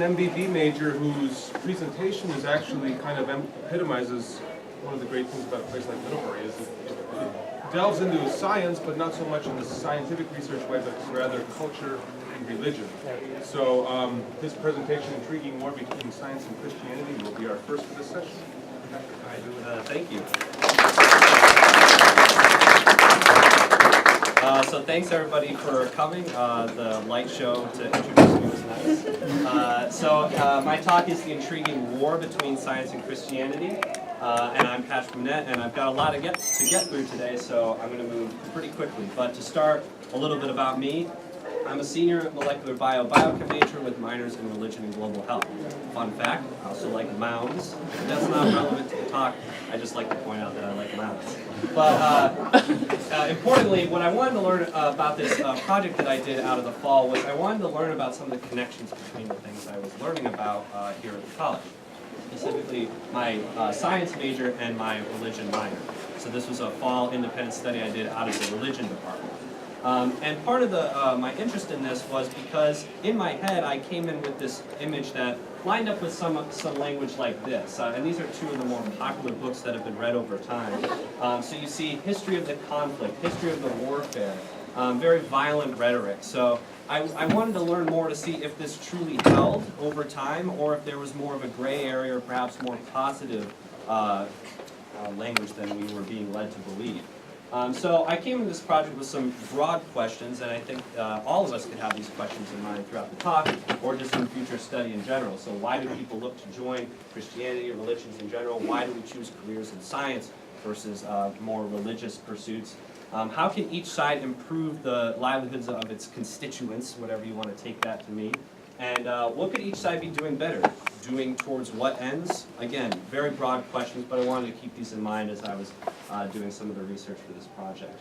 an MBB major whose presentation is actually kind of epitomizes one of the great things about a place like Middlebury is it delves into science, but not so much in the scientific research way, but rather culture and religion. So this presentation, Intriguing War Between Science and Christianity, will be our first for this session. Thank you. So thanks everybody for coming. The light show to introduce me was nice. My talk is The Intriguing War Between Science and Christianity. And I'm Monette, and I've got a lot to get through today, so I'm going to move pretty quickly. But to start, a little bit about me. I'm a senior molecular biochem major with minors in religion and global health. Fun fact, I also like mounds. That's not relevant to the talk. I just like to point out that I like mounds. But importantly, what I wanted to learn about this project that I did out of the fall was I wanted to learn about some of the connections between the things I was learning about here at the college. Specifically, my science major and my religion minor. So this was a fall independent study I did out of the religion department. And part of my interest in this was because in my head I came in with this image that lined up with some language like this. And these are two of the more popular books that have been read over time. So you see history of the conflict, history of the warfare, very violent rhetoric. So I wanted to learn more to see if this truly held over time or if there was more of a gray area or perhaps more positive language than we were being led to believe. So I came to this project with some broad questions, and I think all of us could have these questions in mind throughout the talk, or just in future study in general. So why do people look to join Christianity or religions in general? Why do we choose careers in science versus more religious pursuits? How can each side improve the livelihoods of its constituents, whatever you want to take that to mean? And what could each side be doing better? Doing towards what ends? Again, very broad questions, but I wanted to keep these in mind as I was doing some of the research for this project.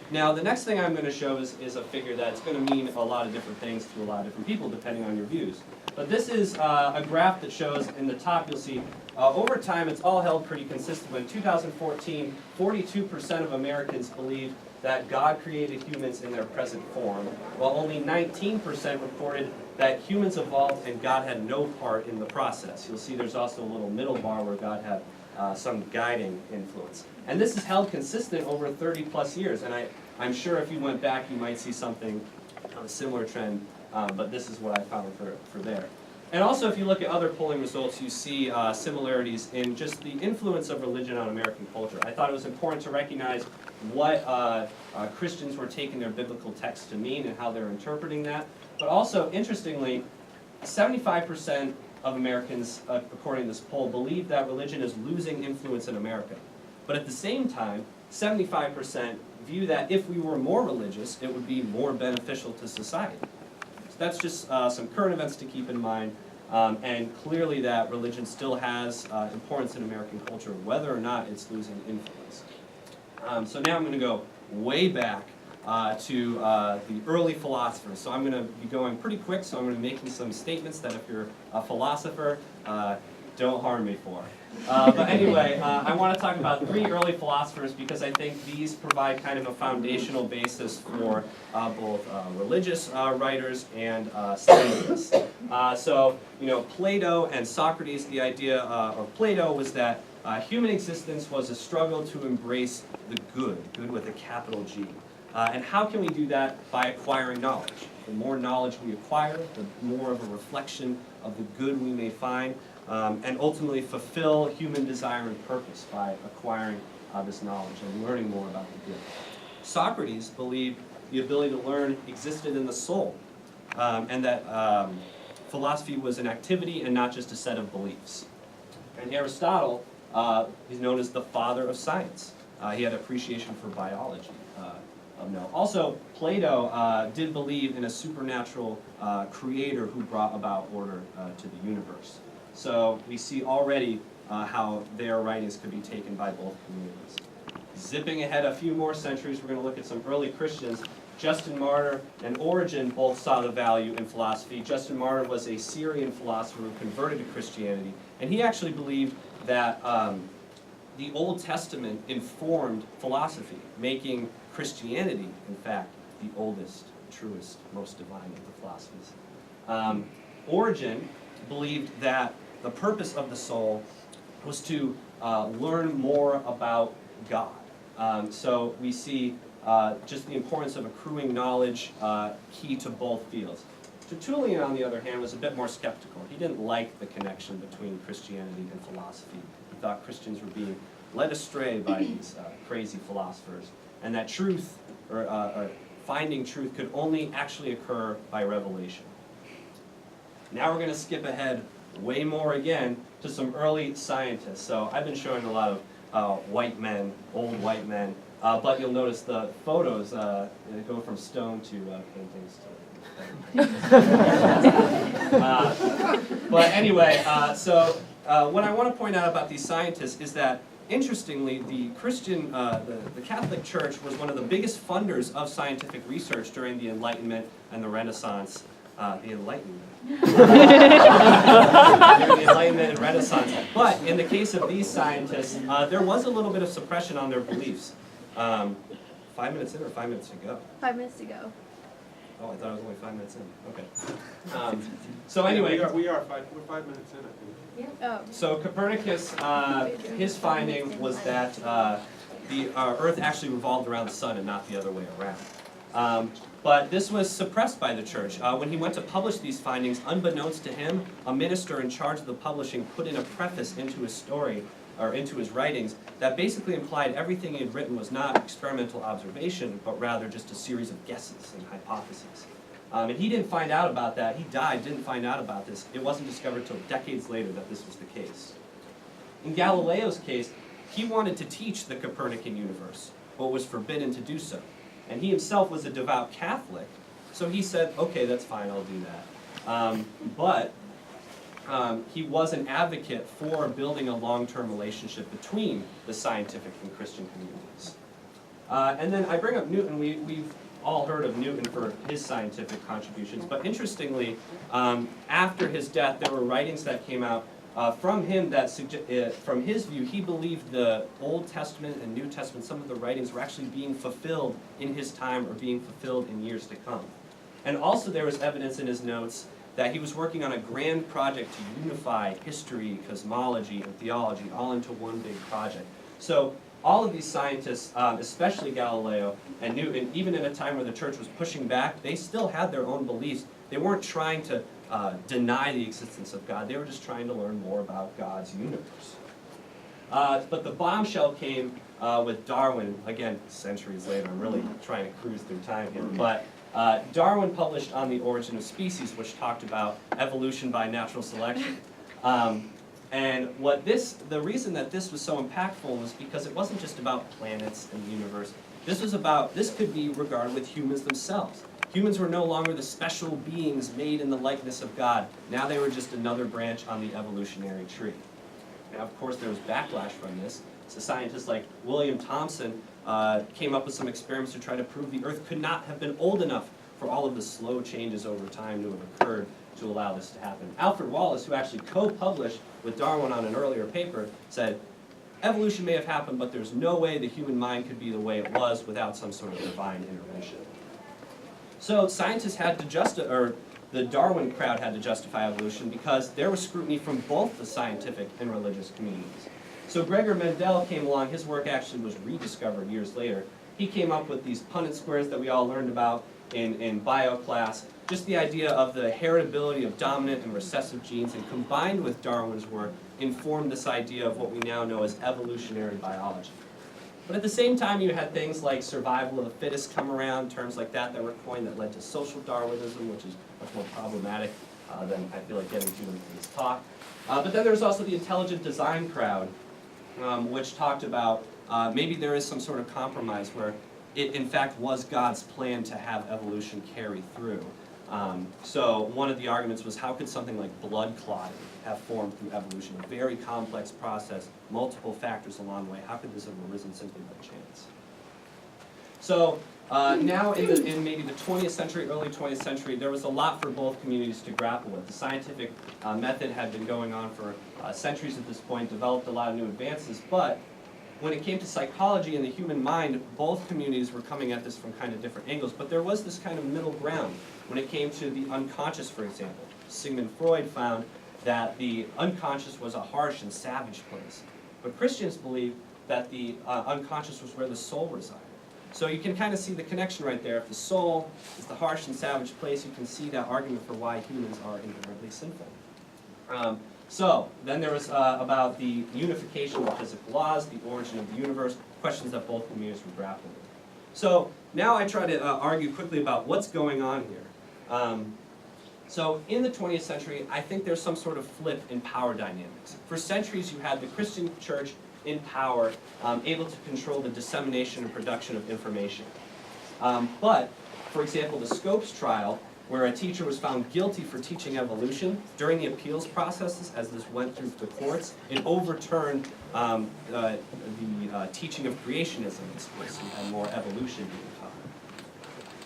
Now, the next thing I'm going to show is a figure that's going to mean a lot of different things to a lot of different people, depending on your views. But this is a graph that shows, in the top you'll see, over time it's all held pretty consistent. But in 2014, 42% of Americans believe that God created humans in their present form, while only 19% reported that humans evolved and God had no part in the process. You'll see there's also a little middle bar where God had some guiding influence. And this is held consistent over 30 plus years, and I'm sure if you went back you might see something of a similar trend, but this is what I found for there. And also, if you look at other polling results, you see similarities in just the influence of religion on American culture. I thought it was important to recognize what Christians were taking their biblical text to mean and how they're interpreting that. But also, interestingly, 75% of Americans, according to this poll, believe that religion is losing influence in America. But at the same time, 75% view that if we were more religious, it would be more beneficial to society. So that's just some current events to keep in mind, and clearly that religion still has importance in American culture, whether or not it's losing influence. So now I'm going to go way back to the early philosophers. So I'm going to be going pretty quick, so I'm going to be making some statements that if you're a philosopher, don't harm me for. But anyway, I want to talk about three early philosophers because I think these provide kind of a foundational basis for both religious writers and scientists. So, Plato and Socrates, the idea of Plato was that human existence was a struggle to embrace the good with a capital G. And how can we do that? By acquiring knowledge. The more knowledge we acquire, the more of a reflection of the good we may find, and ultimately fulfill human desire and purpose by acquiring this knowledge and learning more about the good. Socrates believed the ability to learn existed in the soul, and that philosophy was an activity and not just a set of beliefs. And Aristotle is known as the father of science. He had appreciation for biology. Also, Plato did believe in a supernatural creator who brought about order to the universe. So we see already how their writings could be taken by both communities. Zipping ahead a few more centuries, we're going to look at some early Christians. Justin Martyr and Origen both saw the value in philosophy. Justin Martyr was a Syrian philosopher who converted to Christianity, and he actually believed that the Old Testament informed philosophy, making Christianity, in fact, the oldest, truest, most divine of the philosophies. Origen believed that the purpose of the soul was to learn more about God. So we see just the importance of accruing knowledge key to both fields. Tertullian, on the other hand, was a bit more skeptical. He didn't like the connection between Christianity and philosophy. He thought Christians were being led astray by these crazy philosophers, and that truth, or finding truth, could only actually occur by revelation. Now we're going to skip ahead way more again to some early scientists. So I've been showing a lot of white men, old white men, but you'll notice the photos they go from stone to paintings to but anyway, so what I want to point out about these scientists is that, interestingly, the Christian, the Catholic Church was one of the biggest funders of scientific research during the Enlightenment and the Renaissance. The Enlightenment. During the Enlightenment and Renaissance. But in the case of these scientists, there was a little bit of suppression on their beliefs. 5 minutes in or 5 minutes to go? 5 minutes to go. Oh, I thought I was only 5 minutes in. Okay. So anyway, we're 5 minutes in, I think. Oh. so Copernicus, his finding was that the Earth actually revolved around the sun and not the other way around. But this was suppressed by the church. When he went to publish these findings, unbeknownst to him, a minister in charge of the publishing put in a preface into his story, or into his writings, that basically implied everything he had written was not experimental observation, but rather just a series of guesses and hypotheses. And he didn't find out about that. He died, didn't find out about this. It wasn't discovered until decades later that this was the case. In Galileo's case, he wanted to teach the Copernican universe, but was forbidden to do so. And he himself was a devout Catholic, so he said, okay, that's fine, I'll do that. But he was an advocate for building a long-term relationship between the scientific and Christian communities. And then I bring up Newton. We've all heard of Newton for his scientific contributions, but interestingly, after his death, there were writings that came out from him that from his view, he believed the Old Testament and New Testament, some of the writings were actually being fulfilled in his time or being fulfilled in years to come. And also there was evidence in his notes that he was working on a grand project to unify history, cosmology, and theology all into one big project. So all of these scientists, especially Galileo and Newton, even in a time where the church was pushing back, they still had their own beliefs. They weren't trying to deny the existence of God. They were just trying to learn more about God's universe. But the bombshell came with Darwin, again, centuries later. I'm really trying to cruise through time here. But Darwin published On the Origin of Species, which talked about evolution by natural selection. And the reason that this was so impactful was because it wasn't just about planets and the universe. This could be regarded with humans themselves. Humans were no longer the special beings made in the likeness of God. Now they were just another branch on the evolutionary tree. Now, of course, there was backlash from this. So scientists like William Thomson came up with some experiments to try to prove the Earth could not have been old enough for all of the slow changes over time to have occurred to allow this to happen. Alfred Wallace, who actually co-published with Darwin on an earlier paper, said, evolution may have happened, but there's no way the human mind could be the way it was without some sort of divine intervention. So scientists had to the Darwin crowd had to justify evolution because there was scrutiny from both the scientific and religious communities. So Gregor Mendel came along. His work actually was rediscovered years later. He came up with these Punnett squares that we all learned about in bio class. Just the idea of the heritability of dominant and recessive genes, and combined with Darwin's work, informed this idea of what we now know as evolutionary biology. But at the same time, you had things like survival of the fittest come around, terms like that were coined that led to social Darwinism, which is much more problematic than I feel like getting to in this talk. But then there's also the intelligent design crowd, which talked about maybe there is some sort of compromise where it in fact was God's plan to have evolution carry through. So one of the arguments was, how could something like blood clotting have formed through evolution? A very complex process, multiple factors along the way. How could this have arisen simply by chance? So now in maybe the 20th century, early 20th century, there was a lot for both communities to grapple with. The scientific method had been going on for centuries at this point, developed a lot of new advances, but when it came to psychology and the human mind, both communities were coming at this from kind of different angles, but there was this kind of middle ground when it came to the unconscious, for example. Sigmund Freud found that the unconscious was a harsh and savage place. But Christians believe that the unconscious was where the soul resided. So you can kind of see the connection right there. If the soul is the harsh and savage place, you can see that argument for why humans are inherently sinful. So then there was about the unification of physical laws, the origin of the universe, questions that both communities were grappling with. So now I try to argue quickly about what's going on here. So in the 20th century, I think there's some sort of flip in power dynamics. For centuries, you had the Christian church in power, able to control the dissemination and production of information. But, for example, the Scopes trial, where a teacher was found guilty for teaching evolution, during the appeals processes, as this went through the courts, it overturned the teaching of creationism in schools, so you had more evolution being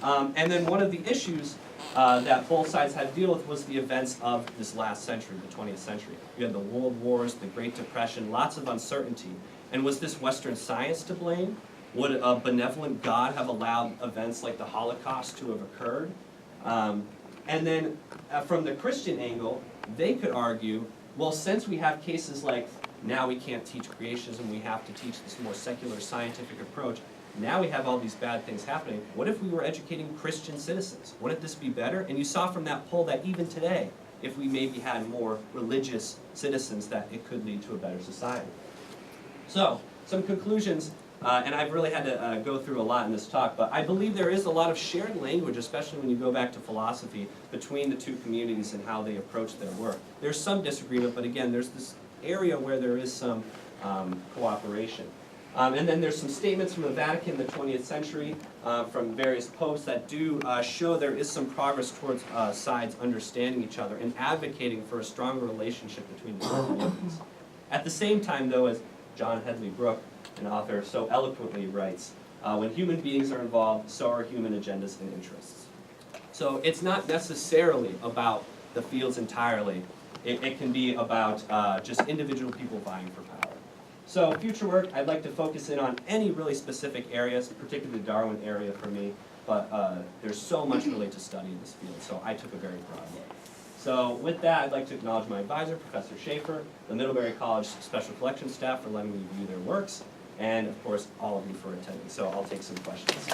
taught. And then one of the issues that both sides had to deal with was the events of this last century, the 20th century. You had the World Wars, the Great Depression, lots of uncertainty. And was this Western science to blame? Would a benevolent God have allowed events like the Holocaust to have occurred? And then from the Christian angle, they could argue, well, since we have cases like now we can't teach creationism, we have to teach this more secular scientific approach, now we have all these bad things happening. What if we were educating Christian citizens? Wouldn't this be better? And you saw from that poll that even today, if we maybe had more religious citizens, that it could lead to a better society. So, some conclusions, and I've really had to go through a lot in this talk, but I believe there is a lot of shared language, especially when you go back to philosophy, between the two communities and how they approach their work. There's some disagreement, but again, there's this area where there is some cooperation. And then there's some statements from the Vatican in the 20th century from various popes that do show there is some progress towards sides understanding each other and advocating for a stronger relationship between the two communities. At the same time, though, as John Hedley Brooke, an author, so eloquently writes, when human beings are involved, so are human agendas and interests. So it's not necessarily about the fields entirely. It can be about just individual people vying for power. So future work, I'd like to focus in on any really specific areas, particularly the Darwin area for me, but there's so much really to study in this field, so I took a very broad look. So with that, I'd like to acknowledge my advisor, Professor Shafer, the Middlebury College Special Collections staff for letting me view their works, and of course, all of you for attending. So I'll take some questions.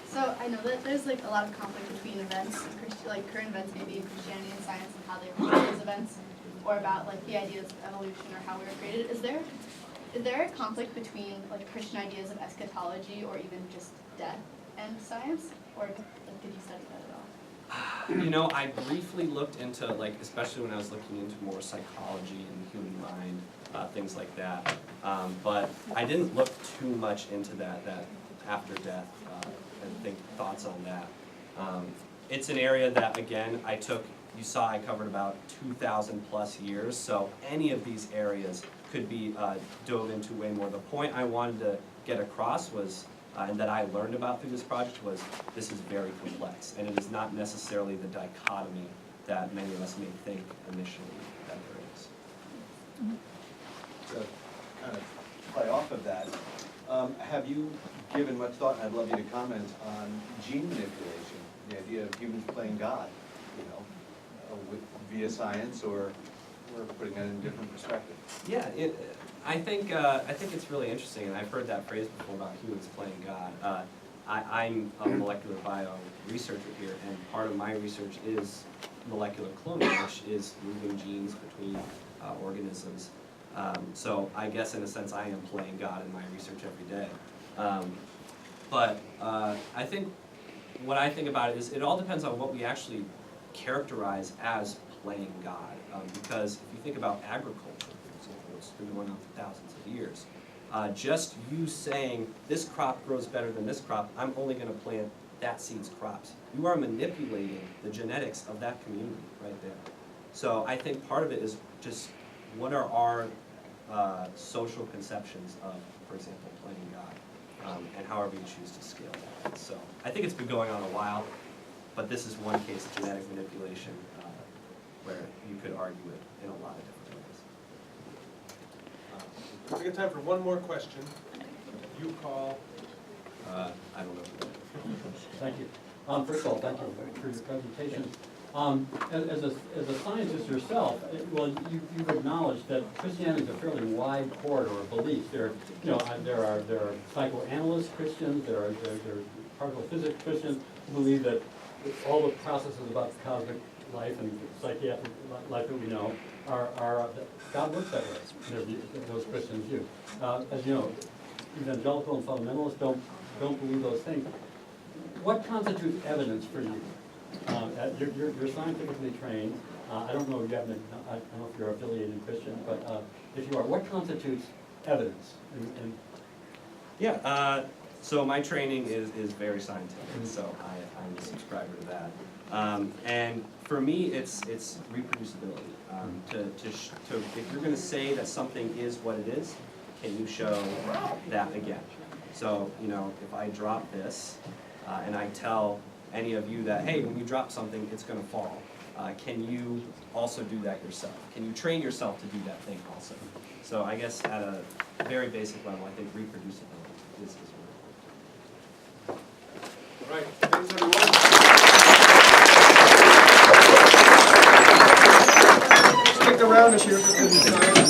So I know that there's like a lot of conflict between events, like current events maybe in Christianity and science and how they relate to those events, or about like the ideas of evolution or how we were created. Is there a conflict between like Christian ideas of eschatology or even just death and science, or like, did you study that at all? You know, I briefly looked into, like, especially when I was looking into more psychology and the human mind, things like that. But I didn't look too much into that after death, and think thoughts on that. It's an area that, again, you saw I covered about 2,000 plus years, so any of these areas could be dove into way more. The point I wanted to get across was, and that I learned about through this project, was this is very complex, and it is not necessarily the dichotomy that many of us may think initially that there is. To kind of play off of that, have you given much thought, and I'd love you to comment on gene manipulation, the idea of humans playing God, you know, via science, or we're putting that in a different perspective? Yeah, I think it's really interesting, and I've heard that phrase before about humans playing God. I'm a molecular bio researcher here, and part of my research is molecular cloning, which is moving genes between organisms. So I guess in a sense I am playing God in my research every day. But I think what I think about it is it all depends on what we actually characterize as playing God. Because if you think about agriculture, for example, it's been going on for thousands of years. Just you saying this crop grows better than this crop, I'm only going to plant that seed's crops. You are manipulating the genetics of that community right there. So I think part of it is just what are our social conceptions of, for example, playing God, and however you choose to scale that. So I think it's been going on a while, but this is one case of genetic manipulation where you could argue it in a lot of different ways. We got time for one more question. you call? I don't know. Thank you. First of all, thank you for your presentation. As a scientist yourself, well, you've acknowledged that Christianity is a fairly wide corridor of beliefs. There are psychoanalyst Christians, there are particle physics Christians who believe that all the processes about cosmic life and psychiatric life that we know are God works that way. Those Christians do. As you know, evangelical and fundamentalists don't believe those things. What constitutes evidence for you? You're scientifically trained. I don't know if you happen to, I don't know if you're affiliated Christian, but if you are, what constitutes evidence? Yeah, so my training is very scientific, so I'm a subscriber to that. And for me, it's reproducibility. If you're going to say that something is what it is, can you show that again? So, you know, if I drop this, and I tell any of you that, hey, when you drop something, it's going to fall. Can you also do that yourself? Can you train yourself to do that thing also? So I guess at a very basic level, I think reproducibility is one. All right, thanks everyone. Stick around if you're interested in science.